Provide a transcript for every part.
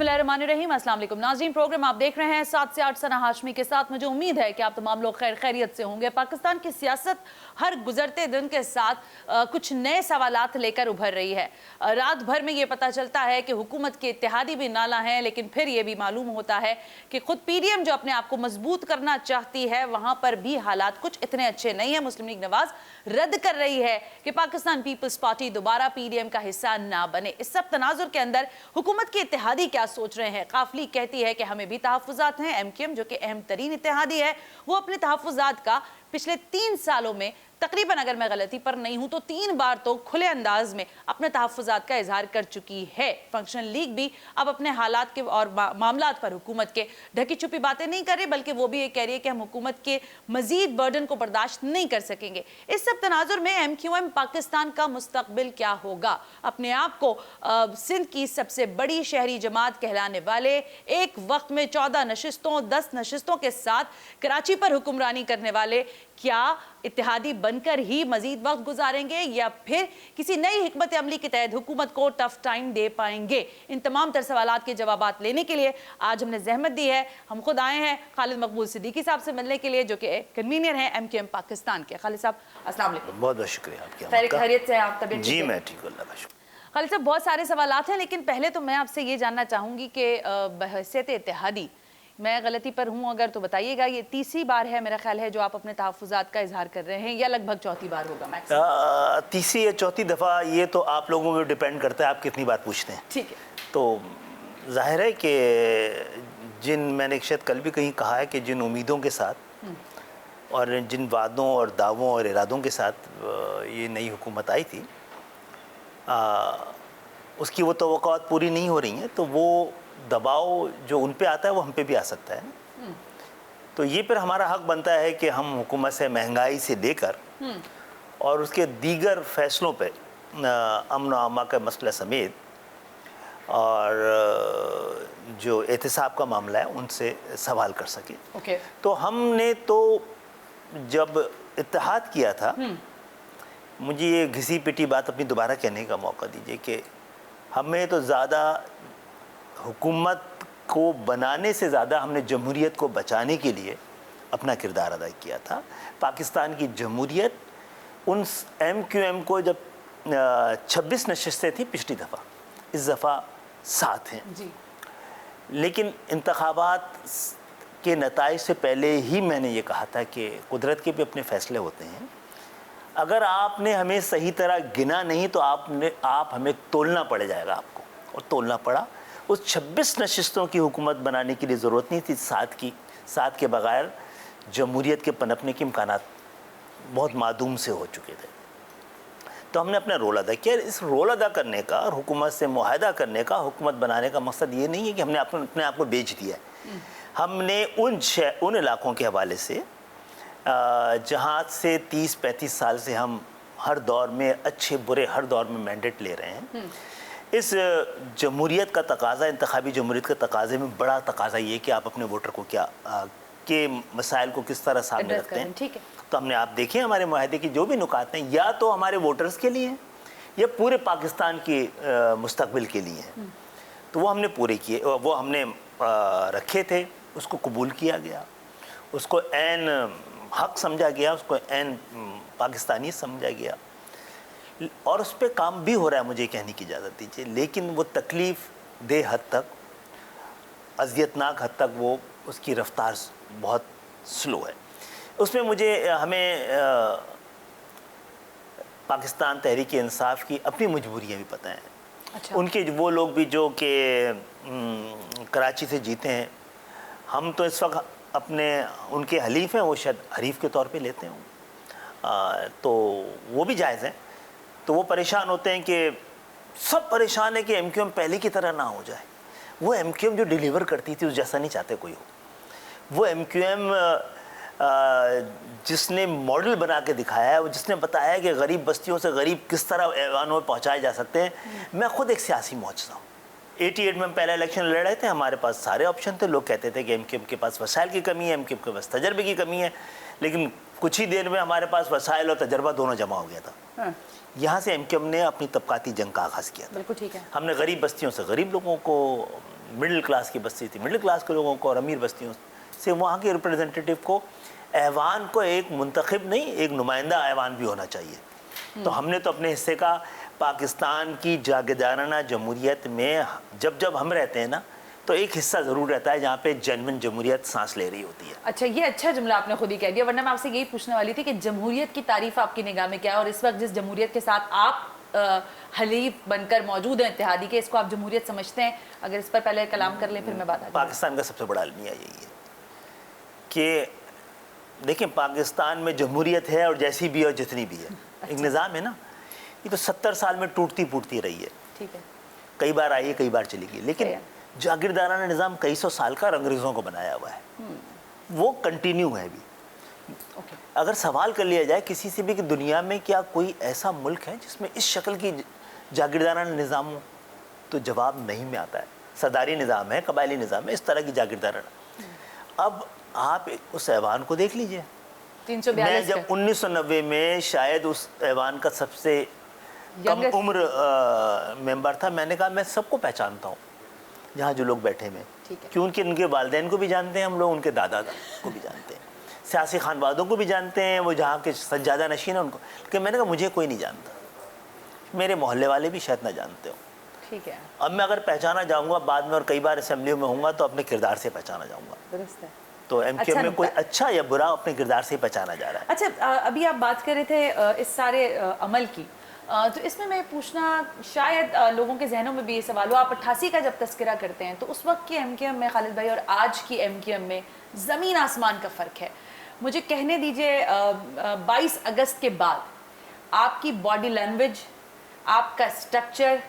बिस्मिल्लाहिर्रहमानिर्रहीम। अस्सलाम वालेकुम नाज़रीन, प्रोग्राम आप देख रहे हैं 7 से 8 सना हाशमी के साथ। मुझे उम्मीद है कि आप तमाम लोग खैरियत से होंगे। पाकिस्तान की सियासत हर गुजरते दिन के साथ कुछ नए सवालात लेकर उभर रही है। रात भर में ये पता चलता है कि हुकूमत के इत्तेहादी भी नाला हैं, लेकिन फिर ये भी मालूम होता है कि खुद पीडीएम जो अपने आप को मजबूत करना चाहती है, वहां पर भी हालात कुछ इतने अच्छे नहीं है। मुस्लिम लीग नवाज रद्द कर रही है कि पाकिस्तान पीपल्स पार्टी दोबारा पीडीएम का हिस्सा ना बने। इस सब तनाजुर के अंदर हुकूमत के इत्तेहादी क्या सोच रहे हैं? काफली कहती है कि हमें भी तहफ़्फ़ुज़ात हैं। एमक्यूएम जो कि अहम तरीन इत्तेहादी है, वो अपने तहफ़्फ़ुज़ात का पिछले 3 सालों में तकरीबन, अगर मैं गलती पर नहीं हूं तो 3 बार तो खुले अंदाज में अपने तहफ़्फ़ुज़ात का इजहार कर चुकी है। फंक्शनल लीग भी अब अपने हालात के और मामलात पर हुकूमत के ढकी छुपी बातें नहीं कर रही, बल्कि वो भी ये कह रही है कि हम हुकूमत के मजीद बर्डन को बर्दाश्त नहीं कर सकेंगे। इस सब तनाजुर में एमक्यूएम पाकिस्तान का मुस्तकबिल क्या होगा? अपने आप को सिंध की सबसे बड़ी शहरी जमात कहलाने वाले, एक वक्त में 14 नशिस्तों 10 नशिस्तों के साथ कराची पर हुक्मरानी करने वाले, क्या इत्तेहादी बनकर ही मजीद वक्त गुजारेंगे या फिर किसी नई हिकमत अमली के तहत हुकूमत को टफ टाइम दे पाएंगे? इन तमाम तर सवालात के जवाबात लेने के लिए आज हमने जहमत दी है। हम खुद आए हैं खालिद मकबूल सिद्दीकी साहब से मिलने के लिए, जो कि कन्वीनर हैं एमक्यूएम पाकिस्तान के। खालिद साहब अस्सलाम वालेकुम। बहुत बहुत शुक्रिया आपका। खैरियत से आप? तबीयत जी मैं ठीक हूं, अल्लाह का शुक्र। खालिद साहब, बहुत सारे सवालात हैं, लेकिन पहले तो मैं आपसे ये जानना चाहूँगी कि बहैसियत इत्तेहादी, मैं गलती पर हूँ अगर तो बताइएगा, ये तीसरी बार है मेरा ख्याल है जो आप अपने तहफ़्फ़ुज़ात का इजहार कर रहे हैं, या लगभग चौथी बार होगा मैक्सिमम? तीसरी या चौथी दफ़ा ये तो आप लोगों में डिपेंड करता है आप कितनी बार पूछते हैं। ठीक है। तो जाहिर है कि मैंने एक शायद कल भी कहीं कहा है कि जिन उम्मीदों के साथ और जिन वादों और दावों और इरादों के साथ ये नई हुकूमत आई थी, उसकी वो तवक्कुआत पूरी नहीं हो रही हैं, तो वो दबाव जो उन पे आता है वो हम पे भी आ सकता है। तो ये फिर हमारा हक बनता है कि हम हुकूमत से महंगाई से लेकर और उसके दीगर फैसलों पे अमन व अमा का मसला समेत और जो एहतिसाब का मामला है उनसे सवाल कर सके। तो हमने तो जब इत्तेहाद किया था, मुझे ये घिसी पिटी बात अपनी दोबारा कहने का मौका दीजिए कि हमें तो ज़्यादा हुकूमत को बनाने से ज़्यादा हमने जमहूरियत को बचाने के लिए अपना किरदार अदा किया था। पाकिस्तान की जमहूरियत उन एमक्यूएम को जब 26 नशिस्तें थी पिछली दफ़ा, इस दफ़ा 7 हैं जी। लेकिन इंतखाबात के नताइज से पहले ही मैंने ये कहा था कि कुदरत के भी अपने फ़ैसले होते हैं। अगर आपने हमें सही तरह गिना नहीं तो आप हमें तोलना पड़ जाएगा आपको, और तोलना पड़ा। उस 26 नशिस्तों की हुकूमत बनाने के लिए ज़रूरत नहीं थी 7 के बग़ैर जमहूरियत के पनपने के इम्कानात बहुत मादूम से हो चुके थे। तो हमने अपना रोल अदा किया। इस रोल अदा करने का और हुकूमत से मुआहदा करने का, हुकूमत बनाने का मकसद ये नहीं है कि हमने अपने आप को बेच दिया है। हमने उन इलाक़ों के हवाले से जहाँ से 30-35 साल से हम हर दौर में, अच्छे बुरे हर दौर में मैंडेट ले रहे हैं, इस जमहूरियत का तकाज़ा, इंतखाबी जमहूरियत का तकाज़े में बड़ा तकाज़ा ये कि आप अपने वोटर को क्या के मसाइल को किस तरह सामने रखते हैं। ठीक है। तो हमने, आप देखें हमारे मुआहदे की जो भी नुकात हैं, या तो हमारे वोटर्स के लिए हैं या पूरे पाकिस्तान के मुस्तकबिल के लिए हैं। तो वो हमने पूरे किए, वो हमने रखे थे, उसको कबूल किया गया, उसको ऐन हक समझा गया, उसको ऐन पाकिस्तानी समझा गया, और उस पर काम भी हो रहा है, मुझे कहने की इजाज़त दीजिए। लेकिन वो तकलीफ़ दे हद तक, अज़ियतनाक हद तक वो उसकी रफ्तार बहुत स्लो है। उसमें हमें पाकिस्तान तहरीक इंसाफ की अपनी मजबूरियाँ भी पता हैं। अच्छा। उनके वो लोग भी जो कि कराची से जीते हैं, हम तो इस वक्त उनके हलीफ हैं, वो शायद हरीफ के तौर पे लेते हों, तो वो भी जायज़ हैं। तो वो परेशान होते हैं कि सब परेशान है कि एमक्यूएम पहले की तरह ना हो जाए। वो एमक्यूएम जो डिलीवर करती थी उस जैसा नहीं चाहते कोई हो। वो एमक्यूएम जिसने मॉडल बना के दिखाया है, वो जिसने बताया कि गरीब बस्तियों से गरीब किस तरह ऐवानों में पहुँचाए जा सकते हैं। मैं खुद एक सियासी मौजज़ा हूँ। 88 में हम पहला इलेक्शन लड़ रहे थे, हमारे पास सारे ऑप्शन थे। लोग कहते थे कि एमक्यूएम के पास वसाइल की कमी है, एमक्यूएम के पास तजर्बे की कमी है, लेकिन कुछ ही देर में हमारे पास वसाइल और तजर्बा दोनों जमा हो गया था। यहाँ से एमक्यूएम ने अपनी तबकाती जंग का आगाज़ किया था। बिल्कुल ठीक है। हमने गरीब बस्तियों से गरीब लोगों को मिडिल क्लास की बस्ती थी, मिडिल क्लास के लोगों को और अमीर बस्तियों से वहाँ के रिप्रेजेंटेटिव को ऐवान को एक मुंतखब नहीं, एक नुमाइंदा ऐवान भी होना चाहिए। तो हमने तो अपने हिस्से का पाकिस्तान की जागीरदाराना जमहूरियत में जब जब हम रहते हैं ना, तो एक हिस्सा ज़रूर रहता है जहाँ पे जेन्युइन जमहूरियत सांस ले रही होती है। अच्छा, ये अच्छा जुमला आपने खुद ही कह दिया, वरना मैं आपसे यही पूछने वाली थी कि जमहूरियत की तारीफ आपकी निगाह में क्या है, और इस वक्त जिस जमहूरियत के साथ आप हलीफ बनकर मौजूद हैं इत्तेहादी के, इसको आप जमहूरियत समझते हैं? अगर इस पर पहले कलाम कर लें फिर मैं बात आगे। पाकिस्तान का सबसे बड़ा अलमिया यही है कि देखिए, पाकिस्तान में जमहूरियत है और जैसी भी और जितनी भी है, एक निज़ाम है ना, ये तो 70 साल में टूटती फूटती रही है। ठीक है, कई बार आई है, कई बार चली गई, लेकिन जागीरदाराना निज़ाम कई सौ साल का अंग्रेज़ों को बनाया हुआ है, वो कंटिन्यू है अभी। अगर सवाल कर लिया जाए किसी से भी कि दुनिया में क्या कोई ऐसा मुल्क है जिसमें इस शक्ल की जागीरदाराना निज़ाम हो, तो जवाब नहीं में आता है। सरदारी निज़ाम है, कबायली निज़ाम है, इस तरह की जागीरदाराना। अब आप उस ऐवान को देख लीजिए, 342 मैं जब 1990 में शायद उस ऐवान का सबसे कम उम्र मेंबर था, मैंने कहा मैं सबको पहचानता हूँ जहाँ जो लोग बैठे हुए, क्योंकि उनके वालिदैन को भी जानते हैं हम लोग, उनके दादा को भी जानते हैं, सियासी खानवादों को भी जानते हैं, वो जहाँ के सज्जादा नशीन हैं उनको। लेकिन मैंने कहा मुझे कोई नहीं जानता, मेरे मोहल्ले वाले भी शायद ना जानते हो। ठीक है, अब मैं अगर पहचाना जाऊँगा बाद में और कई बार असेंबलियों में होऊंगा तो अपने किरदार से पहचाना जाऊँगा। तो एमक्यूएम में कोई अच्छा या बुरा अपने किरदार से पहचाना जा रहा है। अच्छा, अभी आप बात कर रहे थे इस सारे अमल की, तो इसमें मैं पूछना, शायद लोगों के जहनों में भी ये सवाल हो, आप 88 का जब तस्करा करते हैं तो उस वक्त की एमक्यूएम में खालिद भाई और आज की एमक्यूएम में ज़मीन आसमान का फ़र्क है। मुझे कहने दीजिए 22 अगस्त के बाद आपकी बॉडी लैंग्वेज, आपका स्ट्रक्चर,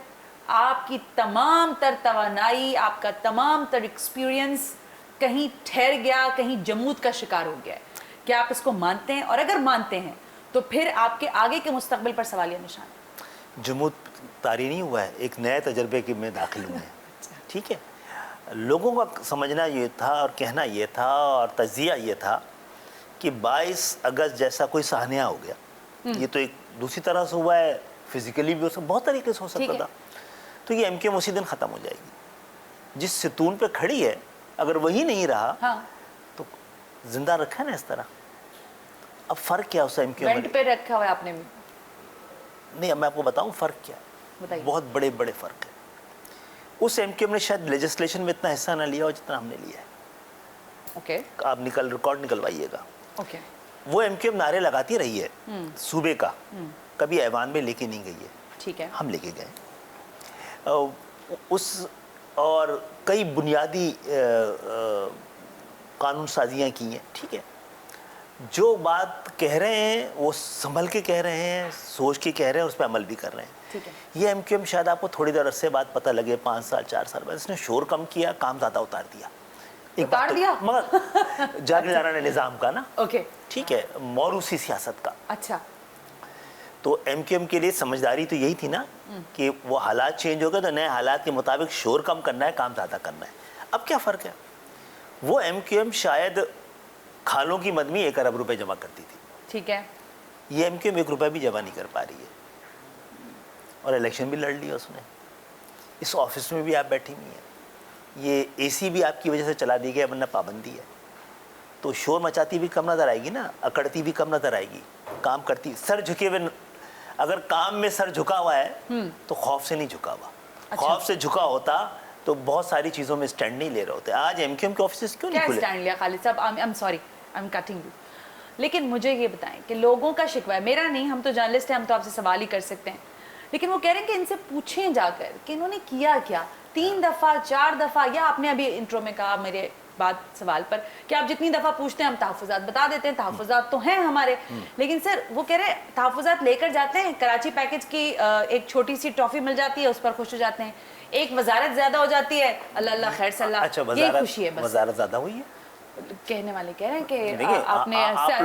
आपकी तमाम तर तवानाई, आपका तमाम तर एक्सपीरियंस कहीं ठहर गया, कहीं जमूद का शिकार हो गया है। क्या आप इसको मानते हैं? और अगर मानते हैं तो फिर आपके आगे के मुस्तकबिल पर सवालिया निशान है। जमूद तारी नहीं हुआ है, एक नए तजर्बे के में दाखिल हुए हैं। ठीक है, लोगों का समझना ये था और कहना ये था और तजिया ये था कि 22 अगस्त जैसा कोई साहनिया हो गया। ये तो एक दूसरी तरह से हुआ है, फिजिकली भी बहुत तरीके से हो सकता था। तो ये एमक्यूएम उसी दिन ख़त्म हो जाएगी। जिस सितून पे खड़ी है अगर वही नहीं रहा, हाँ, तो जिंदा रखा है ना इस तरह। अब फ़र्क क्या उस एमक्यूएम वेंट पे रखा हुआ है आपने? नहीं, अब मैं आपको बताऊं फ़र्क क्या है। बहुत बड़े बड़े फ़र्क है। उस एमक्यूएम ने शायद लेजिस्लेशन में इतना हिस्सा ना लिया हो जितना हमने लिया है। ओके, आप रिकॉर्ड निकलवाइएगा। ओके, वो एमक्यूएम नारे लगाती रही है सूबे का, कभी ऐवान में लेके नहीं गई है। ठीक है, हम लेके गए उस, और कई बुनियादी कानून साजियाँ की हैं। ठीक है, जो बात कह रहे हैं वो संभल के कह रहे हैं, सोच के कह रहे हैं, उस पर अमल भी कर रहे हैं। ठीक है, ये एमक्यूएम शायद आपको थोड़ी देर अरसे बाद पता लगे, 5 साल 4 साल बाद, इसने शोर कम किया, काम ज़्यादा उतार दिया। उतार दिया मगर जागीरदाराना निज़ाम का ना। ओके, ठीक है, मौरूसी सियासत का। अच्छा, तो एमक्यूएम के लिए समझदारी तो यही थी ना कि वो हालात चेंज हो गए तो नए हालात के मुताबिक शोर कम करना है, काम ज़्यादा करना है। अब क्या फ़र्क है, वो एमक्यूएम शायद खालों की मद में 1 अरब रुपए जमा करती थी। ठीक है, ये एमक्यूएम 1 रुपया भी जमा नहीं कर पा रही है, और इलेक्शन भी लड़ लिया उसने। इस ऑफिस में भी आप बैठी हुई हैं, ये एसी भी आपकी वजह से चला दी गया, वरना पाबंदी है। तो शोर मचाती भी कम नज़र आएगी ना, अकड़ती भी कम नज़र आएगी, काम करती, सर झुके हुए। अगर काम में सर झुका हुआ है तो खौफ से नहीं झुका हुआ। अच्छा। खौफ से झुका होता तो बहुत सारी चीज़ों में स्टैंड नहीं ले रहे होते। आज एमक्यूएम के ऑफिस क्यों नहीं खुले? स्टैंड लिया खालिद साहब? I am sorry, I am cutting you, लेकिन मुझे ये बताएं कि लोगों का शिकवा है, मेरा नहीं, हम तो जर्नलिस्ट हैं, हम तो आपसे सवाल ही कर सकते हैं, लेकिन वो कह रहे हैं कि इनसे पूछें जाकर कि इन्होंने किया क्या 3 दफ़ा 4 दफ़ा, या आपने अभी इंट्रो में कहा मेरे बाद सवाल पर कि आप जितनी दफ़ा पूछते हैं हम तहफ़्फ़ुज़ात बता देते हैं, तहफ़्फ़ुज़ात तो हैं हमारे, लेकिन सर वो कह रहे हैं तहफ़्फ़ुज़ात लेकर जाते हैं, कराची पैकेज की एक छोटी सी टॉफ़ी मिल जाती है, उस पर खुश हो जाते हैं, एक वजारत ज़्यादा हो जाती है, अल्लाह अल्लाह खैर सल्लाह, अच्छा, ये खुशी है बस। वजारत ज़्यादा हुई है, कहने वाले कह रहे हैं कि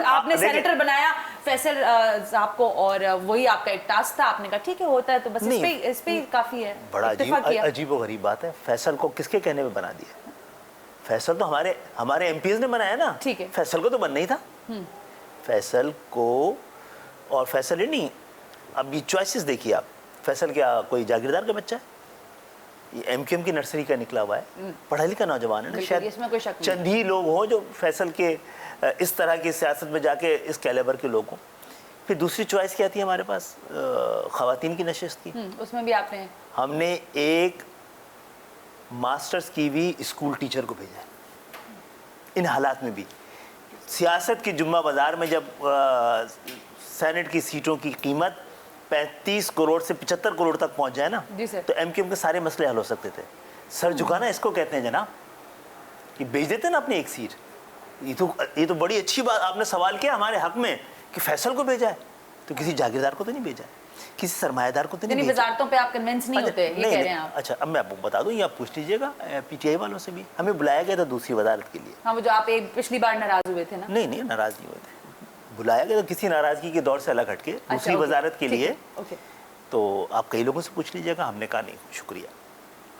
आपने सेनेटर बनाया फैसल साहब को, और वही आपका एक टास्क था, आपने कहा ठीक है होता है, तो बस इस पे काफ़ी है। बड़ा अजीब व गरीब बात है, फैसल को किसके कहने में बना दिया? फैसल तो हमारे एमपीज ने बनाया ना। ठीक है, फैसल को तो बनना ही था। फैसल को, और फैसल ही नहीं, अब ये चॉइसेस देखिए आप, फैसल क्या कोई जागीरदार का बच्चा है? एम क्यू एम की नर्सरी का निकला हुआ है, पढ़ा लिखा नौजवान है ना, शायद इसमें कोई शक नहीं। चंद ही लोग हों जो फैसल के इस तरह की सियासत में जाके इस कैलिबर के लोग हों। फिर दूसरी चॉइस क्या थी हमारे पास, ख़वातीन की नशिस्त की। उसमें भी आपने, हमने एक मास्टर्स की हुई स्कूल टीचर को भेजा है। इन हालात में भी सियासत की जुम्मा बाज़ार में जब सेनेट की सीटों की कीमत 35 करोड़ से 75 करोड़ तक पहुंच जाए ना, तो एमक्यूएम के सारे मसले हल हो सकते थे। सर झुकाना इसको कहते हैं जनाब, कि भेज देते ना अपनी एक सीट। ये तो बड़ी अच्छी बात आपने सवाल किया हमारे हक में कि फैसल को भेजा है, तो किसी जागीरदार को तो नहीं भेजा है, किसी सरमायादार को तो नहीं भेजा। वजारतों पे आप कन्विंस नहीं होते, ये कह रहे हैं आप। अच्छा, अब मैं आपको बता दूं, ये आप पूछ लीजिएगा पीटीआई वालों से भी, हमें बुलाया गया था दूसरी वजारत के लिए। हाँ, वो जो आप एक पिछली बार नाराज हुए थे ना। नहीं, नाराज नहीं हुए थे, बुलाया गया तो किसी नाराजगी के दौर से अलग हटके दूसरी वजारत के लिए। तो आप कई लोगों से पूछ लीजिएगा, हमने कहा नहीं शुक्रिया,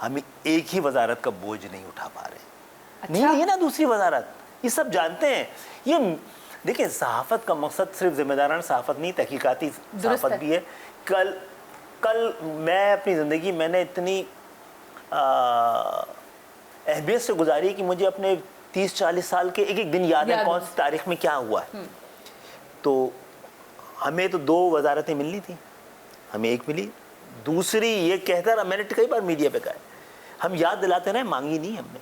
हम एक ही वजारत का बोझ नहीं उठा पा रहे। नहीं है ना दूसरी वजारत, ये सब जानते हैं। ये देखिए, सहाफत का मकसद सिर्फ जिम्मेदाराना सहाफत नहीं, तहकीकाती सहाफत भी है। कल मैं अपनी ज़िंदगी मैंने इतनी अहमियत से गुजारी कि मुझे अपने 30-40 साल के एक एक दिन याद है कौन सी तारीख में क्या हुआ है। तो हमें तो 2 वजारतें मिलनी थी, हमें एक मिली, दूसरी ये कहकर मैंने कई बार मीडिया पे कहा, हम याद दिलाते रहे, मांगी नहीं हमने,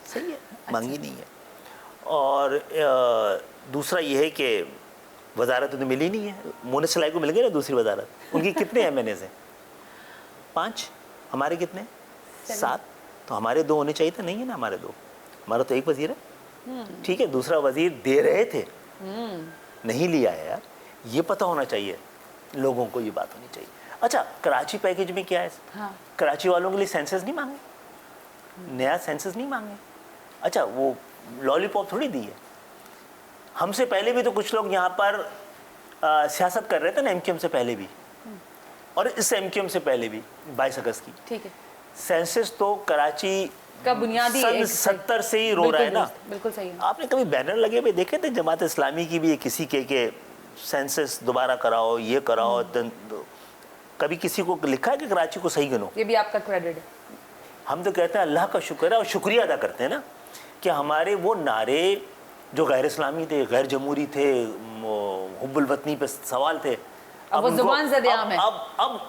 सही है, मांगी नहीं है। और दूसरा ये है कि वजारत तो मिली नहीं है। मोनिस सलाई को मिल गई ना दूसरी वजारत, उनकी कितने एमएनए हैं? 5, हमारे कितने? 7। तो हमारे 2 होने चाहिए थे, नहीं है ना हमारे 2, हमारा तो एक वजीर है। ठीक है, दूसरा वजीर दे रहे थे, नहीं लिया है यार, ये पता होना चाहिए लोगों को, ये बात होनी चाहिए। अच्छा, कराची पैकेज में क्या है? हाँ। कराची वालों के लिए सेंसस नहीं मांगे, नया सेंसस नहीं मांगे। अच्छा, वो लॉलीपॉप थोड़ी दी है। हमसे पहले भी तो कुछ लोग यहाँ पर सियासत कर रहे थे ना, एमक्यूएम से पहले भी, और इस एमक्यूएम से पहले भी 22 अगस्त की। ठीक है, सेंसस तो कराची का बुनियादी सन 70 से ही रो रहा है ना। बिल्कुल सही है। आपने कभी बैनर लगे हुए देखे थे जमात इस्लामी की भी, किसी के सेंसस दोबारा कराओ, ये कराओ, कभी किसी को लिखा है कि कराची को सही गिनो? ये भी आपका क्रेडिट है। हम तो कहते हैं अल्लाह का शुक्र है और शुक्रिया अदा करते हैं ना कि हमारे वो नारे जो गैर इस्लामी थे, गैर जमहूरी थे, हुब्बुल वतनी पे सवाल थे, अब वो ज़ुबान ज़द आम है। अब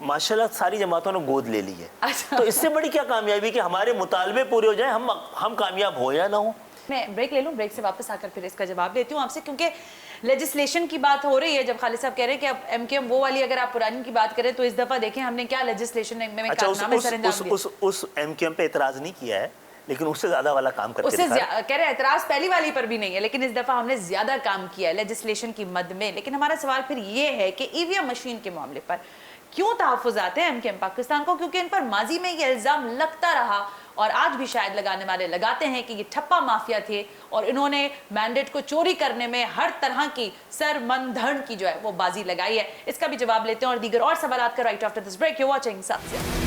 माशाल्लाह सारी जमातों ने गोद ले ली है। अच्छा। तो इससे बड़ी क्या कामयाबी कि हमारे मुतालबे पूरे हो जाए, हम कामयाब हो या ना हो। मैं ब्रेक ले लूँ, ब्रेक से वापस आकर फिर इसका जवाब देती हूँ आपसे, क्योंकि लेजिस्लेशन की बात हो रही है। जब खालिद साहब कह रहे हैं कि अब एमक्यूएम वो वाली, अगर आप पुरानी की बात करें तो इस दफ़ा देखें हमने क्या लेजिस्लेशन में कारनामे सरअंजाम दिए। उस एमक्यूएम पे एतराज़ नहीं किया है, लेकिन उससे ज़्यादा वाला काम करके दिखाया। कह रहे हैं एतराज़ पहली वाली पर भी नहीं है, लेकिन इस दफ़ा हमने ज़्यादा काम किया है लेजिस्लेशन की मद में। लेकिन हमारा सवाल फिर ये है कि ईवीएम मशीन के मामले पर क्यों तहफ़्फ़ुज़ आते हैं एमक्यूएम पाकिस्तान को? क्योंकि इन पर माजी में ये इल्ज़ाम लगता रहा और आज भी शायद लगाने वाले लगाते हैं कि ये ठप्पा माफिया थे और इन्होंने मैंडेट को चोरी करने में हर तरह की सरमंधन की जो है वो बाजी लगाई है। इसका भी जवाब लेते हैं और दीगर और सवालात का right after this break. You watching साथ से।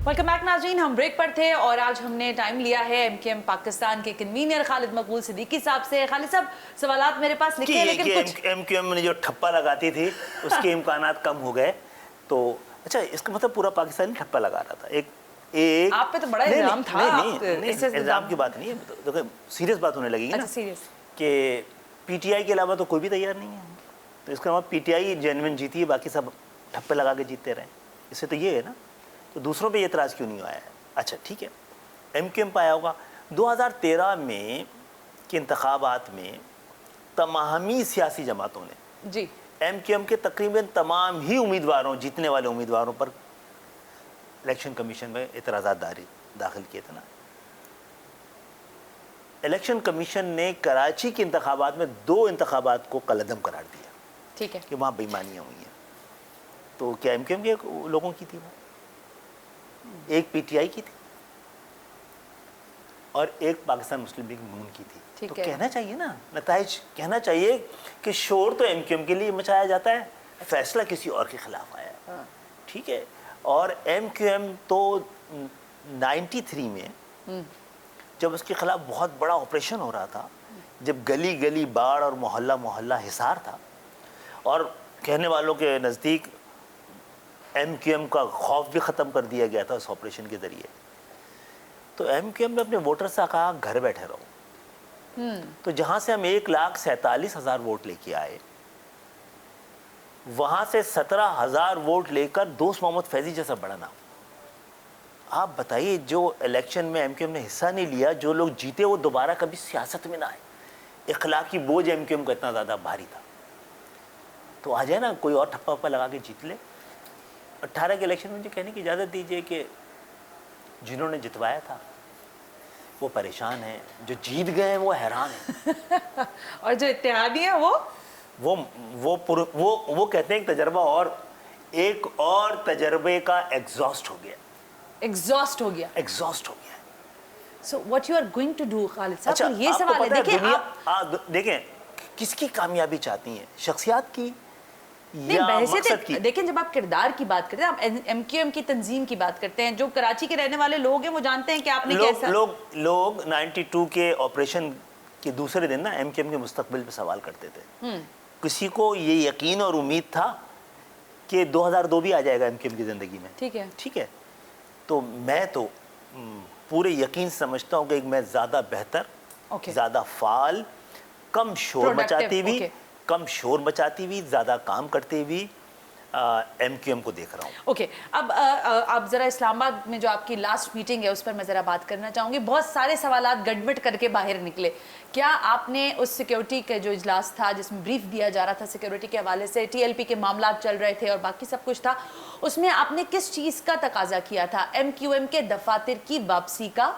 वेलकम बैक नाज़रीन, हम ब्रेक पर थे और आज हमने टाइम लिया है एमक्यूएम पाकिस्तान के कन्वीनर खालिद मकबूल सिद्दीकी साहब से। खालिद साहब, सवालात मेरे पास लिखे हैं, लेकिन कुछ एमक्यूएम ने जो ठप्पा लगाती थी उसके इम्कानात कम हो गए। तो अच्छा, इसका मतलब पूरा पाकिस्तान ठप्पा लगा रहा था। एक आप पे तो बड़ा इल्जाम था। इल्जाम की बात नहीं है, देखो सीरियस बात होने लगेगी ना कि पीटीआई के अलावा तो कोई भी तैयार नहीं है, तो इसका मतलब पीटीआई जेन्युइन जीती है, बाकी सब ठप्पे लगा के जीतते रहे। इससे तो ये है ना, तो दूसरों पे ये एतराज़ क्यों नहीं आया है? अच्छा ठीक है, एमक्यूएम पाया होगा 2013 में के इंतखाबात में तमामी सियासी जमातों ने जी एमक्यूएम के तकरीबन तमाम ही उम्मीदवारों, जीतने वाले उम्मीदवारों पर इलेक्शन कमीशन में एतराज़ात दाखिल किए थे ना। इलेक्शन कमीशन ने कराची के इंतखाबात में 2 इंतखाबात को कलअदम करार दिया, ठीक है, कि वहाँ बेईमानियाँ हुई हैं। तो क्या एमक्यूएम के लोगों की थी वो? एक पीटीआई की थी। اور ایک پاکستان مسلم لیگ نون کی تھی. تو کہنا چاہیے نا نتائج, کہنا چاہیے کہ شور تو ایم کیو ایم کے لیے مچایا جاتا ہے, فیصلہ کسی اور کے خلاف آیا ہے. ٹھیک ہے, اور ایم کیو ایم تو 93 میں جب اس کے خلاف بہت بڑا آپریشن ہو رہا تھا, جب گلی گلی باڑ اور محلہ محلہ حصار تھا, اور کہنے والوں کے نزدیک ایم کیو ایم کا خوف بھی ختم کر دیا گیا تھا اس آپریشن کے ذریعے, تو ایم کیو ایم نے اپنے ووٹر سے کہا گھر بیٹھے رہو. تو جہاں سے ہم 1,47,000 ووٹ لے کے آئے, وہاں سے 17,000 ووٹ لے کر دوست محمد فیضی جیسا بڑا نام. آپ بتائیے, جو الیکشن میں ایم کیو ایم نے حصہ نہیں لیا, جو لوگ جیتے وہ دوبارہ کبھی سیاست میں نہ آئے. اخلاقی بوجھ ایم کیو ایم کا اتنا زیادہ بھاری تھا. تو آ جائے نا, کوئی اور ٹھپا وپا لگا کے جیت لے. 18 کے الیکشن میں مجھے کہنے کی اجازت دیجیے کہ جنہوں نے جتوایا تھا وہ پریشان ہیں, جو جیت گئے ہیں وہ حیران ہیں. اور جو اتحادی ہیں وہ کہتے ہیں ایک تجربہ اور, ایک اور تجربے کا ایگزاسٹ ہو گیا. ایگزاسٹ ہو گیا. So what you are going to do, خالد صاحب, یہ سوال ہے. دیکھیں کس کی کامیابی چاہتی ہیں, شخصیات کی یا مقصد کی؟ دیکھیں جب آپ کردار کی بات کرتے ہیں, آپ ایم کیو ایم کی تنظیم کی بات کرتے ہیں, جو کراچی کے رہنے والے لوگ ہیں وہ جانتے ہیں کہ آپ نے کیسا لوگ 92 کے آپریشن کے دوسرے دن نا ایم کیو ایم کے مستقبل پہ سوال کرتے تھے. کسی کو یہ یقین اور امید تھا کہ 2002 بھی آ جائے گا ایم کیو ایم کی زندگی میں. ٹھیک ہے, تو میں تو پورے یقین سمجھتا ہوں کہ میں زیادہ بہتر, زیادہ فعال, کم شور مچاتی ہوئی, زیادہ کام کرتے ہوئی ایم کیو ایم کو دیکھ رہا ہوں. اوکے, اب آپ ذرا اسلام آباد میں جو آپ کی لاسٹ میٹنگ ہے اس پر میں ذرا بات کرنا چاہوں گی. بہت سارے سوالات گڑبڑ کر کے باہر نکلے. کیا آپ نے اس سیکیورٹی کا جو اجلاس تھا جس میں بریف دیا جا رہا تھا سیکیورٹی کے حوالے سے, ٹی ایل پی کے معاملات چل رہے تھے اور باقی سب کچھ تھا, اس میں آپ نے کس چیز کا تقاضا کیا تھا؟ ایم کیو ایم کے دفاتر کی واپسی کا,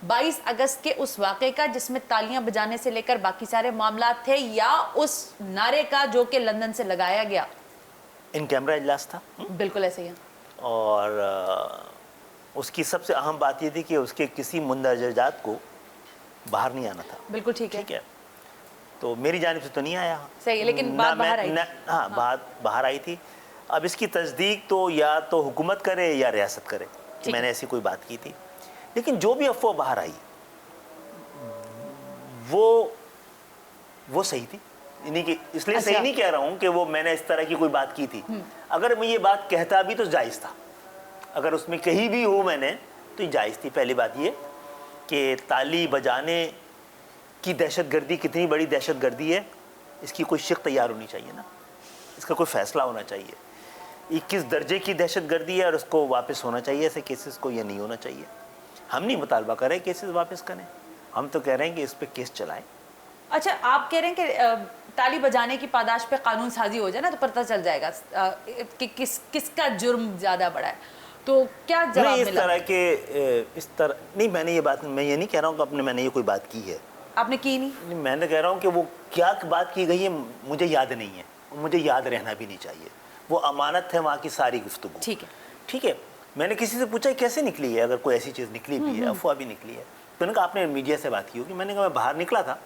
22 اگست کے اس واقعے کا جس میں تالیاں بجانے سے لے کر باقی سارے معاملات تھے, یا اس نعرے کا جو کہ لندن سے لگایا گیا؟ ان کیمرہ اجلاس تھا. بالکل ایسے ہی. اور اس کی سب سے اہم بات یہ تھی کہ اس کے کسی مندرجہ جات کو باہر نہیں آنا تھا. بالکل ٹھیک ہے. تو میری جانب سے تو نہیں آیا. صحیح ہے, لیکن بات باہر آئی. ہاں, بات باہر آئی تھی. اب اس کی تصدیق تو یا تو حکومت کرے یا ریاست کرے, میں نے ایسی کوئی بات کی تھی. لیکن جو بھی افواہ باہر آئی وہ صحیح تھی. اس لیے صحیح نہیں کہہ رہا ہوں کہ وہ میں نے اس طرح کی کوئی بات کی تھی. اگر میں یہ بات کہتا بھی تو جائز تھا, اگر اس میں کہیں بھی ہوں میں نے تو یہ جائز تھی. پہلی بات یہ کہ تالی بجانے کی دہشت گردی کتنی بڑی دہشت گردی ہے, اس کی کوئی شق تیار ہونی چاہیے نا, اس کا کوئی فیصلہ ہونا چاہیے. یہ کس درجے کی دہشت گردی ہے اور اس کو واپس ہونا چاہیے ایسے کیسز کو, یہ نہیں ہونا چاہیے. ہم نہیں مطالبہ کر رہے کیسز واپس کریں, ہم تو کہہ رہے ہیں کہ اس پہ کیس چلائیں. اچھا, آپ کہہ رہے ہیں کہ تالی بجانے کی پاداش پہ قانون سازی ہو جائے نا تو پتہ چل جائے گا کہ کس کا جرم زیادہ بڑا ہے. تو کیا جواب ملا؟ اس طرح نہیں, میں نے یہ بات, میں یہ نہیں کہہ رہا ہوں کہ میں نے یہ کوئی بات کی ہے. آپ نے کی نہیں؟ میں نے کہہ رہا ہوں کہ وہ کیا بات کی گئی ہے مجھے یاد نہیں ہے, مجھے یاد رہنا بھی نہیں چاہیے. وہ امانت ہے وہاں کی ساری گفتگو. ٹھیک ہے. میں نے کسی سے پوچھا کیسے نکلی ہے, اگر کوئی ایسی چیز نکلی بھی ہے, افواہ بھی نکلی ہے. تو نے کہا آپ نے میڈیا سے بات کی ہوگی. میں نے کہا میں باہر نکلا تھا,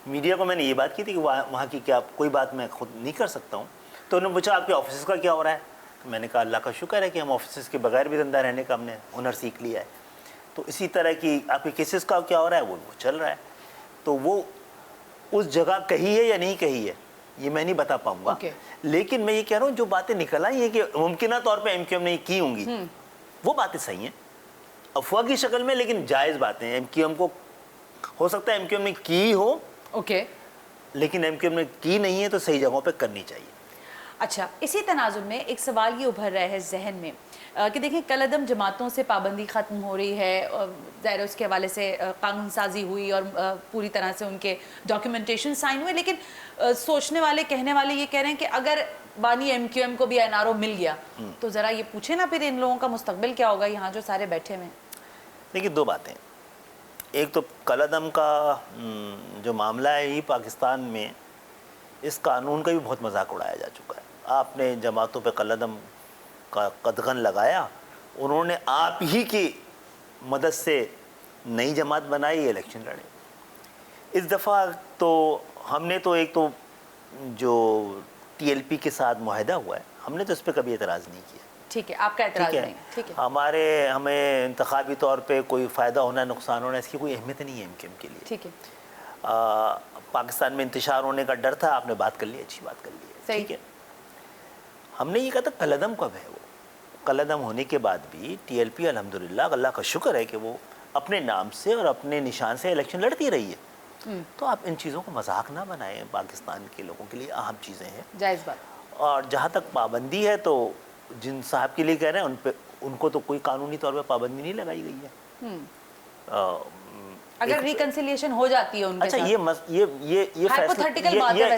میڈیا کو میں نے یہ بات کی تھی کہ وہاں کی کیا کوئی بات میں خود نہیں کر سکتا ہوں. تو انہوں نے پوچھا آپ کے آفیسز کا کیا ہو رہا ہے. میں نے کہا اللہ کا شکر ہے کہ ہم آفیسز کے بغیر بھی زندہ رہنے کا ہم نے ہنر سیکھ لیا ہے. تو اسی طرح کی آپ کے کیسز کا کیا ہو رہا ہے, وہ چل رہا ہے. تو وہ اس جگہ کہی ہے یا نہیں کہی ہے یہ میں نہیں بتا پاؤں گا. لیکن میں یہ کہہ رہا ہوں جو باتیں نکل آئی ہیں کہ ممکنہ طور پہ ایم کیو ایم نے کی ہوں گی, وہ باتیں صحیح ہیں افواہ کی شکل میں, لیکن جائز باتیں. ایم کیو ایم کو ہو سکتا ہے ایم کیو ایم نے کی ہو, لیکن ایم کیو ایم نے کی نہیں ہے تو صحیح جگہوں پہ کرنی چاہیے. اچھا, اسی تناظر میں ایک سوال یہ ابھر رہا ہے ذہن میں کہ دیکھیں کل عدم جماعتوں سے پابندی ختم ہو رہی ہے, ظاہر اس کے حوالے سے قانون سازی ہوئی اور پوری طرح سے ان کے ڈاکیومنٹیشن سائن ہوئے, لیکن سوچنے والے کہنے والے یہ کہہ رہے ہیں کہ اگر بانی ایم کیو ایم کو بھی این آر او مل گیا تو ذرا یہ پوچھیں نا پھر ان لوگوں کا مستقبل کیا ہوگا یہاں جو سارے بیٹھے ہوئے ہیں. دیکھیے دو باتیں, ایک تو کالعدم کا جو معاملہ ہے یہ پاکستان میں اس قانون کا بھی بہت مذاق اڑایا جا چکا ہے. آپ نے جماعتوں پہ کالعدم کا قدغن لگایا, انہوں نے آپ ہی کی مدد سے नई जमात बनाई, इलेक्शन लड़े। इस दफ़ा तो हमने तो एक तो जो TLP के साथ मुआहदा हुआ है, हमने तो इस पर कभी एतराज़ नहीं किया। ठीक है, आपका एतराज़ नहीं। ठीक है, हमें इंतखाबी तौर पे कोई फ़ायदा होना नुकसान होना इसकी कोई अहमियत नहीं है MKM के लिए। ठीक है, पाकिस्तान में इंतशार होने का डर था, आपने बात कर ली, अच्छी बात कर ली है, ठीक है। हमने ये कहा था कलअदम कब है, वो कलअदम होने के बाद भी TLP अल्हम्दुलिल्लाह, अल्लाह का शुक्र है कि वो अपने नाम से और अपने निशान से इलेक्शन लड़ती रही है। तो आप इन चीज़ों को मजाक ना बनाएं, पाकिस्तान के लोगों के लिए अहम चीज़ें हैं, जायज़ बात। और जहाँ तक पाबंदी है तो जिन साहब के लिए कह रहे हैं उनको तो कोई कानूनी तौर पे पाबंदी नहीं लगाई गई है। अगर रिकंसिलिएशन हो जाती है उनके अच्छा,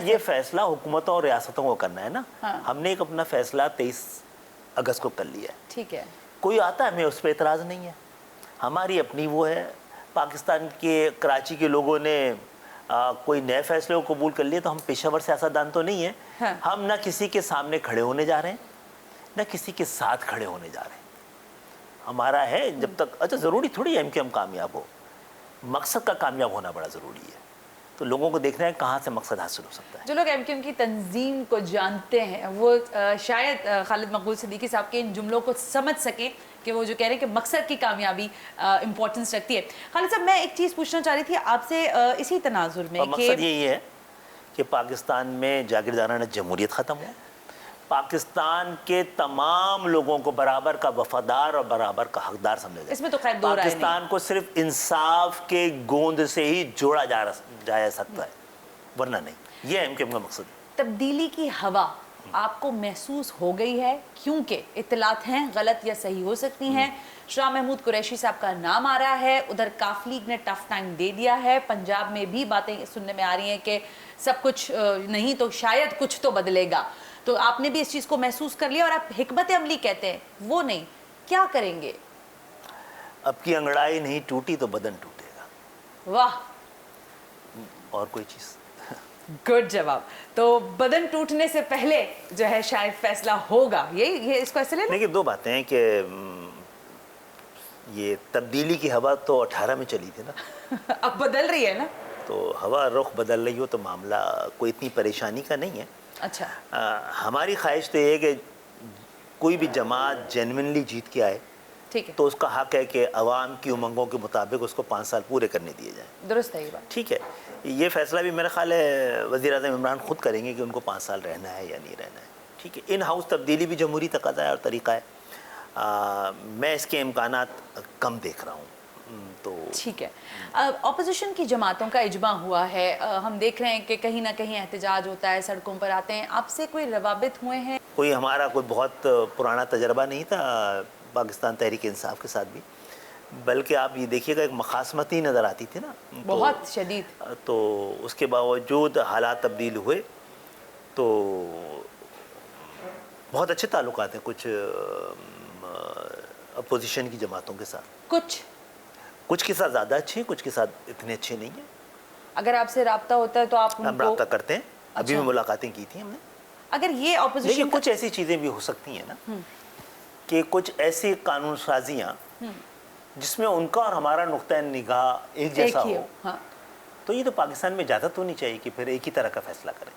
ये फैसला हुकूमतों और रियासतों को करना है ना। हाँ। हमने एक अपना फैसला 23 अगस्त को कर लिया है। ठीक है, कोई आता है, हमें उस पर एतराज़ नहीं है, हमारी अपनी वो है। पाकिस्तान के कराची के लोगों ने कोई नए फैसले को कबूल कर लिए, तो हम पेशावर सियासतदान तो नहीं है। हाँ। हम ना किसी के सामने खड़े होने जा रहे हैं, ना किसी के साथ खड़े होने जा रहे हैं। हमारा है जब तक, अच्छा ज़रूरी थोड़ी है MKM कामयाब हो, मकसद का कामयाब होना बड़ा ज़रूरी है। तो लोगों को देखना है कहाँ से मकसद हासिल हो सकता है। जो लोग MKM की तंजीम को जानते हैं वो शायद खालिद मकबूल सिद्दीकी साहब के इन जुमलों को समझ सकें कि वो जो कह रहे हैं कि मकसद की कामयाबी इम्पोर्टेंस रखती है। खालिद साहब, मैं एक चीज़ पूछना चाह रही थी आपसे इसी तनाजुर में, मकसद यही है कि पाकिस्तान में जागीरदाराना जमहूरियत ख़त्म हो, पाकिस्तान के तमाम लोगों को बराबर का वफादार और बराबर का हकदार समझा जाए। इसमें तो खैर दो राय नहीं। पाकिस्तान को सिर्फ इंसाफ के गोंद से ही जोड़ा जा सकता है, वरना नहीं। ये MKM का मकसद है। तब्दीली की हवा आपको महसूस हो गई है? क्योंकि इत्तलात हैं, गलत या सही हो सकती हैं। शाह महमूद कुरैशी साहब का नाम आ रहा है, उधर काफ लीग ने टफ टाइम दे दिया है, पंजाब में भी बातें सुनने में आ रही हैं कि सब कुछ नहीं तो शायद कुछ तो बदलेगा। तो आपने भी इस चीज़ को महसूस कर लिया और आप हिकमत अमली कहते हैं, वो नहीं, क्या करेंगे? अब की अंगड़ाई नहीं टूटी तो बदन टूटेगा। वाह, और कोई चीज़। गुड जवाब। तो बदन टूटने से पहले जो है शायद फैसला होगा, ये इसको ऐसे लेना। देखिए, दो बातें हैं कि ये तब्दीली की हवा तो 18 में चली थी ना अब बदल रही है ना, तो हवा रुख बदल रही हो तो मामला कोई इतनी परेशानी का नहीं है। अच्छा, हमारी ख्वाहिश तो ये है कि कोई भी जमात जेन्युइनली जीत के आए, ठीक है, तो उसका हक है कि अवाम की उमंगों के मुताबिक उसको 5 साल पूरे करने दिए जाएँ। दुरुस्त है ये बात। ठीक है, ये फैसला भी मेरा ख्याल है वज़ीर-ए-आज़म इमरान खुद करेंगे कि उनको 5 साल रहना है या नहीं रहना है। ठीक है, इन हाउस तब्दीली भी जमहूरी तकाज़ा है और तरीक़ा है। मैं इसके इम्कानात कम देख रहा हूँ। तो ठीक है, अपोजिशन की जमातों का इजमा हुआ है, हम देख रहे हैं कि कहीं ना कहीं एहतजाज होता है, सड़कों पर आते हैं, आपसे कोई रवाबित हुए हैं? कोई हमारा कोई बहुत पुराना तजर्बा नहीं था पाकिस्तान तहरीक इंसाफ के साथ भी, बल्कि आप ये देखिएगा एक मखासमत ही नज़र आती थी ना, बहुत शदीद। तो उसके बावजूद हालात तब्दील हुए, तो बहुत अच्छे ताल्लुकात हैं कुछ अपोजिशन की जमातों के साथ। कुछ के साथ ज़्यादा अच्छे हैं, कुछ के साथ इतने अच्छे नहीं हैं। अगर आपसे राब्ता होता है तो आप हम राब्ता करते हैं। अच्छा। अभी भी मुलाकातें की थी हमने। अगर ये अपोजिशन कुछ ऐसी चीज़ें भी हो सकती हैं ना कि कुछ ऐसी कानून साजियाँ जिसमें उनका और हमारा नुक्ता निगाह एक जैसा हो, हाँ। तो ये तो पाकिस्तान में इजाज़त होनी चाहिए कि फिर एक ही तरह का फैसला करें,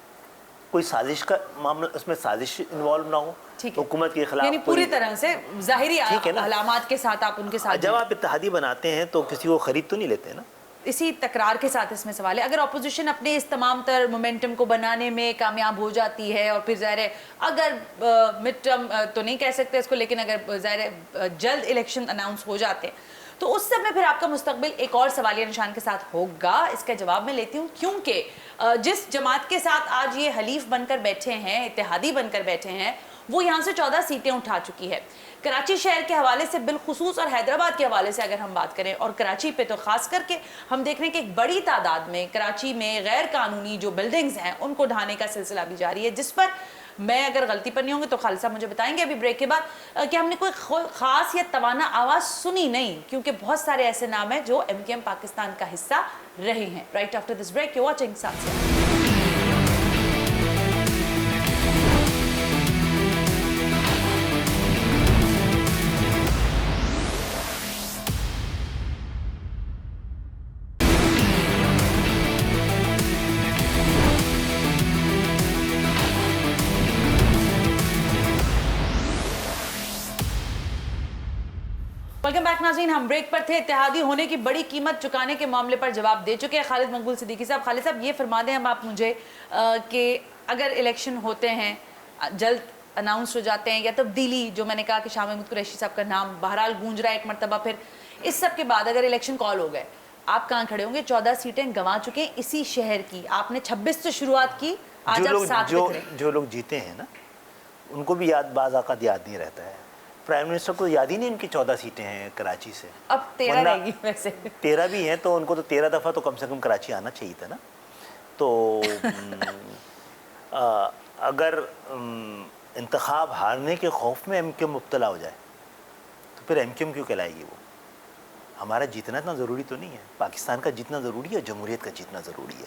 कोई साजिश का मामला, उसमें साजिश इन्वॉल्व ना हो हुकूमत के खिलाफ, यानी पूरी तरह से ज़ाहिरी अलामात के साथ आप उनके साथ। जब आप इत्तेहादी बनाते हैं तो किसी को खरीद तो नहीं लेते ना। इसी तकरार के साथ इसमें सवाल है, अगर अपोजिशन अपने इस तमाम तर मोमेंटम को बनाने में कामयाब हो जाती है और फिर ज़ाहिर है अगर मिड टर्म तो नहीं कह सकते इसको, लेकिन अगर ज़ाहिर है जल्द इलेक्शन अनाउंस हो जाते हैं तो उस समय फिर आपका मुस्तकबिल एक और सवालिया निशान के साथ होगा। इसका जवाब मैं लेती हूँ, क्योंकि जिस जमात के साथ आज ये हलीफ बनकर बैठे हैं, इत्तेहादी बनकर बैठे हैं, वो यहाँ से 14 सीटें उठा चुकी है। कराची शहर के हवाले से बिलखुसूस और हैदराबाद के हवाले से अगर हम बात करें, और कराची पे तो ख़ास करके हम देख रहे हैं कि एक बड़ी तादाद में कराची में गैर कानूनी जो बिल्डिंग्स हैं उनको ढहाने का सिलसिला भी जारी है, जिस पर मैं अगर गलती पर नहीं होंगी तो खालिद साहब मुझे बताएंगे अभी ब्रेक के बाद कि हमने कोई ख़ास या तवाना आवाज़ सुनी नहीं, क्योंकि बहुत सारे ऐसे नाम हैं जो MKM पाकिस्तान का हिस्सा रहे हैं। Right after this break you watching साथ। वेलकम बैक नाज़रीन, हम ब्रेक पर थे। इत्तेहादी होने की बड़ी कीमत चुकाने के मामले पर जवाब दे चुके हैं खालिद मकबूल सिद्दीकी साहब। खालिद साहब, ये फरमा दें अब आप मुझे कि अगर इलेक्शन होते हैं, जल्द अनाउंस हो जाते हैं, या तब्दीली जो मैंने कहा कि शाह महमूद कुरैशी साहब का नाम बहरहाल गूंज रहा है एक मरतबा, फिर इस सब के बाद अगर इलेक्शन कॉल हो गए, आप कहाँ खड़े होंगे? 14 सीटें गंवा चुके हैं इसी शहर की, आपने 26 से शुरुआत की, आज आप 7 जो लोग जीते हैं ना, उनको भी बाज़ औक़ात याद नहीं रहता है। प्राइम मिनिस्टर को याद ही नहीं उनकी 14 सीटें हैं कराची से। अब 13 रहेगी वैसे। 13 भी हैं तो उनको तो 13 दफ़ा तो कम से कम कराची आना चाहिए था ना। तो अगर इंतखाब हारने के खौफ में एमक्यूएम मुब्तला हो जाए तो फिर एमक्यूएम क्यों कहलाएगी वो? हमारा जीतना इतना ज़रूरी तो नहीं है। पाकिस्तान का जीतना ज़रूरी है, जमहूरियत का जीतना ज़रूरी है।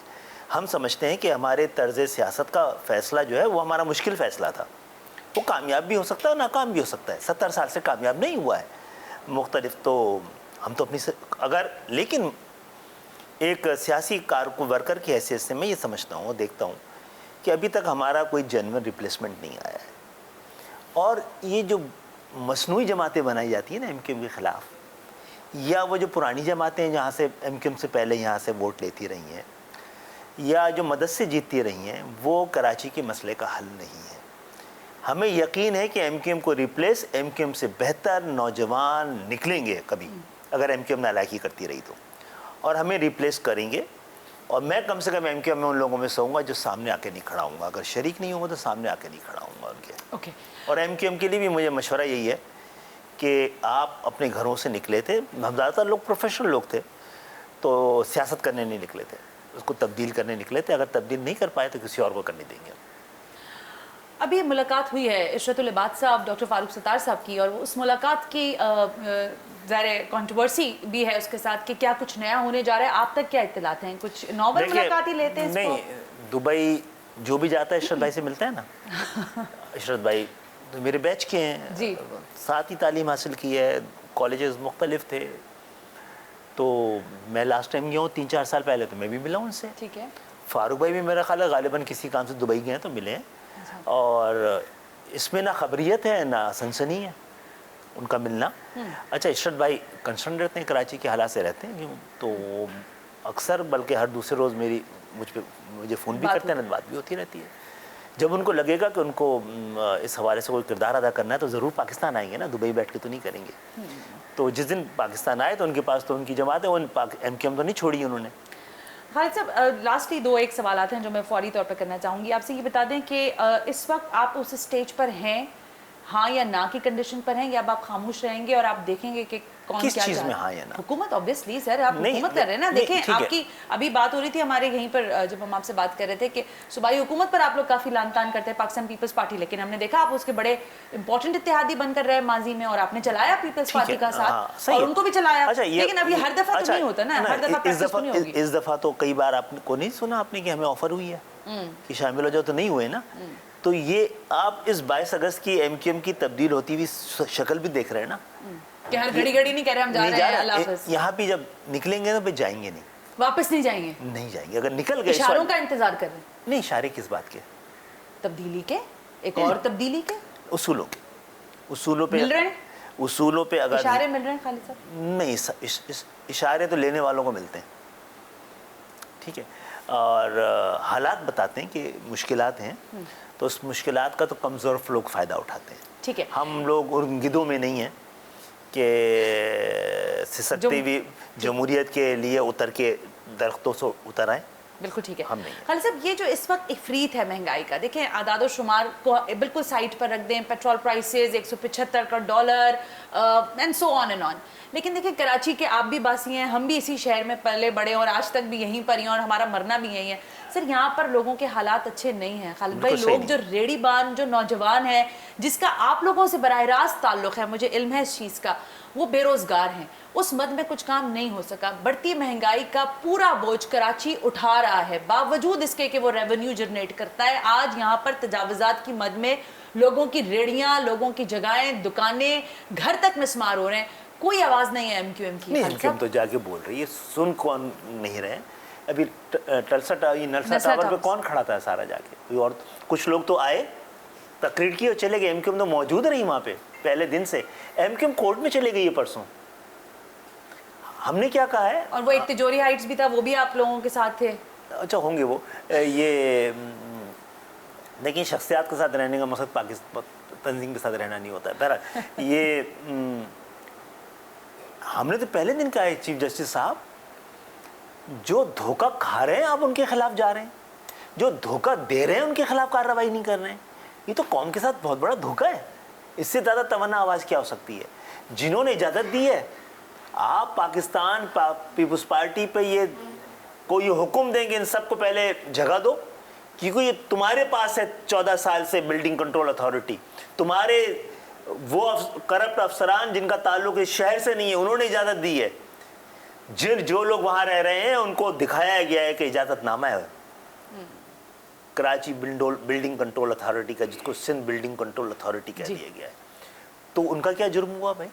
हम समझते हैं कि हमारे तर्ज़ सियासत का फ़ैसला जो है वो हमारा मुश्किल फ़ैसला था, वो कामयाब भी हो सकता है, नाकाम भी हो सकता है। 70 साल से कामयाब नहीं हुआ है मुख्तलिफ, तो हम तो अपनी अगर, लेकिन एक सियासी वर्कर की हैसियत से मैं ये समझता हूँ, देखता हूँ कि अभी तक हमारा कोई जेन्युइन रिप्लेसमेंट नहीं आया है। और ये जो मसनूई जमातें बनाई जाती हैं ना एमक्यूएम के ख़िलाफ़, या वो जो पुरानी जमातें जहाँ से एमक्यूएम से पहले यहाँ से वोट लेती रही हैं, या जो मदद से जीतती रही हैं, वो कराची के मसले का हल नहीं है। हमें यकीन है कि एमक्यूएम को रिप्लेस, एमक्यूएम से बेहतर नौजवान निकलेंगे कभी, अगर एमक्यूएम नालायकी करती रही तो, और हमें रिप्लेस करेंगे। और मैं कम से कम एमक्यूएम में उन लोगों में से होऊंगा जो सामने आके नहीं खड़ा हूँगा। अगर शरीक नहीं होगा तो सामने आके नहीं खड़ा हूँगा उनके। और एमक्यूएम के लिए भी मुझे मशवरा यही है कि आप अपने घरों से निकले थे, हम ज़्यादातर लोग प्रोफेशनल लोग थे, तो सियासत करने नहीं निकले थे, उसको तब्दील करने निकले थे। अगर तब्दील नहीं कर पाए तो किसी और को करने देंगे। अभी मुलाकात हुई है इशरतुल इबाद साहब, डॉक्टर फारूक सत्तार साहब की, और उस मुलाकात की ज़ाहिर कंट्रोवर्सी भी है उसके साथ कि क्या कुछ नया होने जा रहा है। आप तक क्या इत्तलात हैं? कुछ नॉर्मल मुलाकात ही लेते हैं इसको? नहीं, दुबई जो भी जाता है इशरत भाई से मिलता है ना। इशरत भाई तो मेरे बैच के हैं जी, साथ ही तालीम हासिल की है, कॉलेजेस मुख्तलिफ थे। तो मैं लास्ट टाइम गया हूँ 3-4 साल पहले, तो मैं भी मिला उनसे। ठीक है। फारूक भाई भी मेरा ख्याल है गालिबन किसी काम से दुबई गए हैं तो मिले हैं। और इसमें ना खबरियत है ना सनसनी है उनका मिलना। अच्छा, इशरत भाई कंसर्न रहते हैं, कराची के हालात से रहते हैं, तो अक्सर बल्कि हर दूसरे रोज़ मुझे फ़ोन भी करते हैं, बात भी होती रहती है। जब उनको लगेगा कि उनको इस हवाले से कोई किरदार अदा करना है तो ज़रूर पाकिस्तान आएंगे ना, दुबई बैठ के तो नहीं करेंगे। तो जिस दिन पाकिस्तान आए तो उनके पास तो उनकी जमात है, वो एमक्यूएम तो नहीं छोड़ी उन्होंने। खालिद साहब, लास्टली 2 सवालात हैं जो मैं फौरी तौर पर करना चाहूँगी आपसे। ये बता दें कि इस वक्त आप उस स्टेज पर हैं, हाँ या ना की कंडीशन पर हैं, या अब आप खामोश रहेंगे और आप देखेंगे कि कौन किस क्या चीज़ में हाँ या ना? हुकूमत ऑब्वियसली सर, आप हुकूमत कर रहे हैं ना। देखें, आपकी अभी बात हो रही थी हमारे यहीं पर जब हम आपसे बात कर रहे थे कि सूबाई हुकूमत पर आप लोग काफ़ी लान तान करते हैं, पाकिस्तान पीपल्स पार्टी, लेकिन हमने देखा आप उसके बड़े इंपॉर्टेंट इत्तेहादी बनकर रहे माजी में, और आपने चलाया पीपल्स पार्टी का साथ और उनको भी चलाया। लेकिन अभी हर दफ़ा तो नहीं होता ना, हर दफ़ा इस दफ़ा तो कई बार आपको नहीं सुना आपने कि हमें ऑफर हुई है कि शामिल हो जाओ, तो नहीं हुए ना। तो ये आप इस 22 अगस्त की एमक्यूएम की तब्दील होती हुई शक्ल भी देख रहे हैं ना, कि हर घड़ी नहीं कह रहे हम जा रहे हैं, अल्लाह हाफ़िज़। यहाँ भी जब निकलेंगे ना फिर जाएंगे नहीं, वापस नहीं जाएंगे, नहीं जाएंगे। अगर निकल गए, इशारों का इंतजार कर रहे हैं। नहीं, इशारे किस बात के? तब्दीली के, एक और तब्दीली के, उसूलों पे मिल रहे हैं। उसूलों पे अगर इशारे मिल रहे हैं खालिद साहब? नहीं, इशारे तो लेने वालों को मिलते हैं, ठीक है। और हालात बताते हैं कि मुश्किलात हैं, तो उस मुश्किलात का तो कमज़ोर लोग फ़ायदा उठाते हैं। ठीक है, हम लोग उन गिदों में नहीं हैं कि सिसकती हुई जमहूरियत के लिए उतर के दरख्तों से उतर आए। बिल्कुल ठीक है, हम नहीं। खालिद साहब, ये जो इस वक्त इफरीत है महंगाई का, देखें आदाद शुमार को बिल्कुल साइड पर रख दें, petrol prices $175 and so on and on. लेकिन देखिए, कराची के आप भी बासी हैं, हम भी इसी शहर में पले बड़े और आज तक भी यहीं पर ही हैं, और हमारा मरना भी यहीं है। सर, यहाँ पर लोगों के हालात अच्छे नहीं हैं खालिद भाई। लोग जो रेड़ीबान, जो नौजवान है जिसका आप लोगों से बराह रास्त ताल्लुक़ है, मुझे इल्म है इस चीज़ का, वो बेरोज़गार हैं। उस मद में कुछ काम नहीं हो सका। बढ़ती महंगाई का पूरा बोझ कराची उठा रहा है, बावजूद इसके कि वो रेवेन्यू जनरेट करता है। आज यहाँ पर तजावुज़ात की मद में लोगों की रेड़ियाँ, लोगों की जगहें, दुकानें, घर तक मिसमार हो रहे हैं। कोई आवाज़ नहीं है एमक्यूएम की। एमक्यूएम तो जाके बोल रही है, सुन कौन नहीं रहे। अभी नलसा टावर पे कौन खड़ा था सारा जाके? कोई और, कुछ लोग तो आए, तकरीर की और चले गए। एमक्यूएम तो मौजूद रही वहाँ पे पहले दिन से। एमक्यूएम कोर्ट में चले गई है परसों, हमने क्या कहा है, और वो एक तिजोरी हाइट्स भी था, वो भी आप लोगों के साथ थे? अच्छा होंगे वो, ये देखिए शख्सियात के साथ रहने का मकसद पाकिस्तान तंजीम के साथ रहना नहीं होता है। बहरहाल ये हमने तो पहले दिन कहा है चीफ जस्टिस साहब, जो धोखा खा रहे हैं आप उनके खिलाफ जा रहे हैं, जो धोखा दे रहे हैं उनके खिलाफ कार्रवाई नहीं कर रहे हैं। ये तो कौम के साथ बहुत बड़ा धोखा है। इससे ज़्यादा तमन्ना आवाज़ क्या हो सकती है? जिन्होंने इजाज़त दी है, आप पाकिस्तान पीपल्स पार्टी पे ये कोई हुक्म देंगे इन सबको पहले जगह दो, क्योंकि ये तुम्हारे पास है 14 साल से बिल्डिंग कंट्रोल अथॉरिटी, तुम्हारे वो करप्ट अफसरान जिनका ताल्लुक इस शहर से नहीं है उन्होंने इजाज़त दी है। जो लोग वहाँ रह रहे हैं उनको दिखाया गया है कि इजाज़तनामा है कराची बिल्डिंग कंट्रोल अथॉरिटी का, जिसको सिंध बिल्डिंग कंट्रोल अथॉरिटी कह दिया गया है। तो उनका क्या जुर्म हुआ भाई?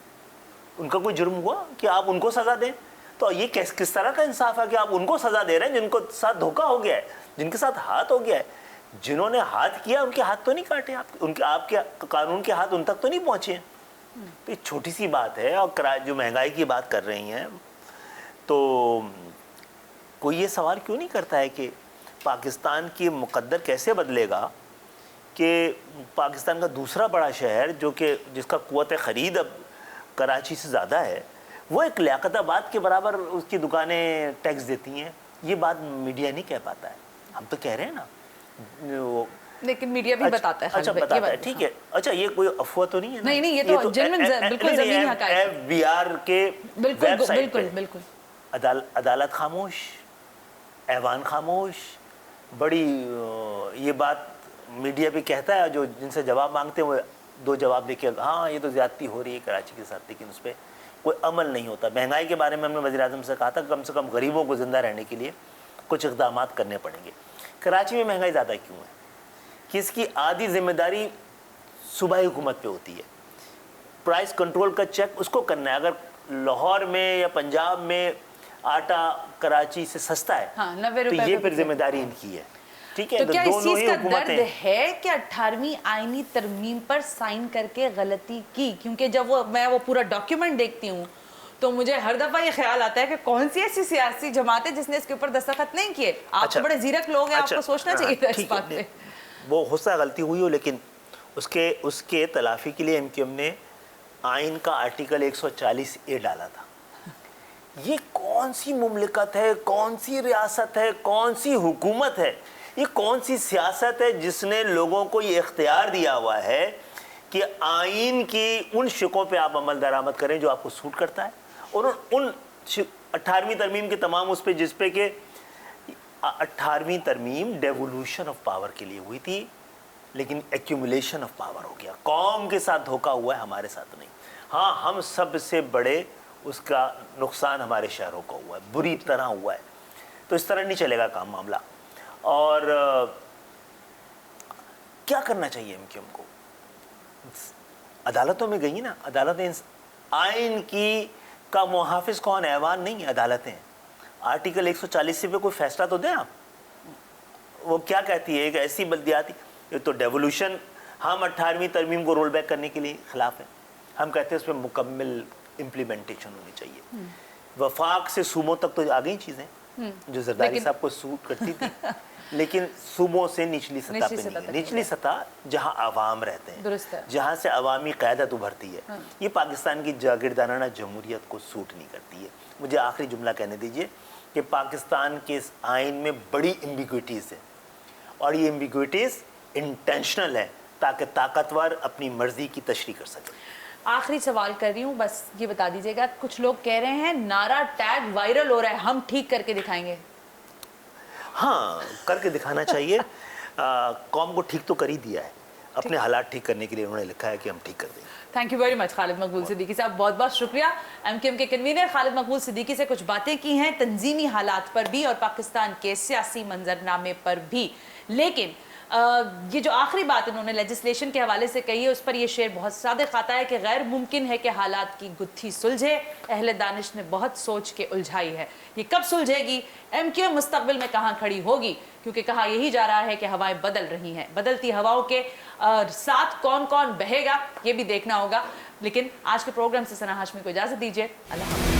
उनका कोई जुर्म हुआ कि आप उनको सज़ा दें? तो ये किस तरह का इंसाफ है कि आप उनको सज़ा दे रहे हैं जिनको साथ धोखा हो गया है, जिनके साथ हाथ हो गया है? जिन्होंने हाथ किया उनके हाथ तो नहीं काटे, आपके कानून के हाथ उन तक तो नहीं पहुँचे हैं। तो ये छोटी सी बात है। और जो महंगाई की बात कर रही हैं, तो कोई ये सवाल क्यों नहीं करता है कि पाकिस्तान की मुकद्दर कैसे बदलेगा कि पाकिस्तान का दूसरा बड़ा शहर जो कि जिसका क़ुव्वत ख़रीद अब कराची से ज़्यादा है, वो एक लियाकताबाद के बराबर उसकी दुकानें टैक्स देती हैं। ये बात मीडिया नहीं कह पाता है, हम तो कह रहे हैं ना, लेकिन मीडिया भी बताता है। अच्छा बताता है, ठीक है। अच्छा ये कोई अफवाह तो नहीं है ना? नहीं, ये तो जेन्युइन बिल्कुल ज़मीनी हक़ाइक़ है। FBR के वेबसाइट पे बिल्कुल अदालत खामोश, ऐवान खामोश। बड़ी ये बात मीडिया भी कहता है, जो जिनसे जवाब मांगते हैं वो दो जवाब देके हाँ ये तो ज़्यादती हो रही है कराची के साथ, लेकिन उस पर कोई अमल नहीं होता। महंगाई के बारे में हमने वज़ीर-ए-आज़म से कहा था कम से कम गरीबों को ज़िंदा रहने के लिए कुछ इक़दाम करने पड़ेंगे। कराची में महंगाई ज़्यादा क्यों है? कि इसकी आधी जिम्मेदारी सूबाई हुकूमत पे होती है। प्राइस कंट्रोल का चेक उसको करना है। अगर लाहौर में या पंजाब में आटा कराची से सस्ता है, हाँ, 90 तो रुपए ये फिर जिम्मेदारी इनकी है, ठीक है? तो क्या इस चीज का दर्द हैं। है कि 18वीं आईनी तरमीम पर साइन करके गलती की? क्योंकि जब मैं वो पूरा डॉक्यूमेंट देखती हूँ तो मुझे हर दफा ये ख्याल आता है कि कौन सी ऐसी सियासी जमात है जिसने इसके ऊपर दस्तखत नहीं किए। आप अच्छा, तो बड़े जीरक लोग हैं, अच्छा, आपको सोचना चाहिए था इस बात पे। वो हो सकता है गलती हुई हो, लेकिन उसके तलाफी के लिए MQM ने आइन का आर्टिकल 140A डाला था। ये कौन सी मुमलिकत है, कौन सी रियासत है, कौन सी हुकूमत है, ये कौन सी सियासत है जिसने लोगों को ये इख्तियार दिया हुआ है कि आइन की उन शिकों पे आप अमल दरामद करें जो आपको सूट करता है, और उन 18वीं तरमीम के तमाम उस पे जिस पे कि 18वीं तरमीम डेवोल्यूशन ऑफ पावर के लिए हुई थी, लेकिन एक्यूमुलेशन ऑफ पावर हो गया। कौम के साथ धोखा हुआ है, हमारे साथ नहीं। हाँ, हम सबसे बड़े उसका नुकसान हमारे शहरों को हुआ है, बुरी तरह हुआ है। तो इस तरह नहीं चलेगा काम मामला। और क्या करना चाहिए MQM को? अदालतों में गई ना, अदालतें आइन की का मुहाफिज कौन है? ऐवान नहीं, अदालतें। आर्टिकल 140 पे कोई फैसला तो दें आप। वो क्या कहती है? एक ऐसी बल्दियाती, ये तो डेवोल्यूशन, हम 18वीं तरमीम को रोल बैक करने के लिए खिलाफ है। हम कहते हैं उस पर मुकम्मल इम्प्लीमेंटेशन होनी चाहिए। वफाक से सूबों तक तो आ गई चीज़ें जो जरदारी साहब को सूट करती थी, लेकिन सूबों से निचली सतह पे नहीं है। निचली सतह जहाँ आवाम रहते हैं, जहाँ से अवामी क़यादत उभरती है, ये पाकिस्तान की जागीरदाराना जमहूरियत को सूट नहीं करती है। मुझे आखिरी जुमला कहने दीजिए कि पाकिस्तान के इस आइन में बड़ी एम्बिग्विटीज़ है, और ये एम्बिग्विटीज़ इंटेंशनल है ताकि ताकतवर अपनी मर्जी की तशरीह कर सके। आखिरी सवाल कर रही हूँ, बस ये बता दीजिएगा, कुछ लोग कह रहे हैं नारा टैग वायरल हो रहा है, हम ठीक करके दिखाएंगे। हाँ, करके दिखाना चाहिए। कौम को ठीक तो कर ही दिया है, अपने हालात ठीक करने के लिए उन्होंने लिखा है कि हम ठीक कर देंगे। Thank you very much Khalid मकबूल सिद्दीकी साहब, बहुत बहुत शुक्रिया। MQM के कन्वीनर खालिद मकबूल सिद्दीकी से कुछ बातें की हैं तंजीमी हालात पर भी और पाकिस्तान के सियासी मंजरनामे पर भी। लेकिन ये जो आखिरी बात उन्होंने लेजिस्लेशन के हवाले से कही है, उस पर ये शेर बहुत सादिक आता है कि गैर मुमकिन है कि हालात की गुत्थी सुलझे, अहले दानिश ने बहुत सोच के उलझाई है। ये कब सुलझेगी, MQM मुस्तकबिल में कहाँ खड़ी होगी, क्योंकि कहा यही जा रहा है कि हवाएं बदल रही हैं। बदलती हवाओं के साथ कौन कौन बहेगा ये भी देखना होगा। लेकिन आज के प्रोग्राम से सना हाशमी को इजाज़त दीजिए। अल्लाह हाफ़िज़।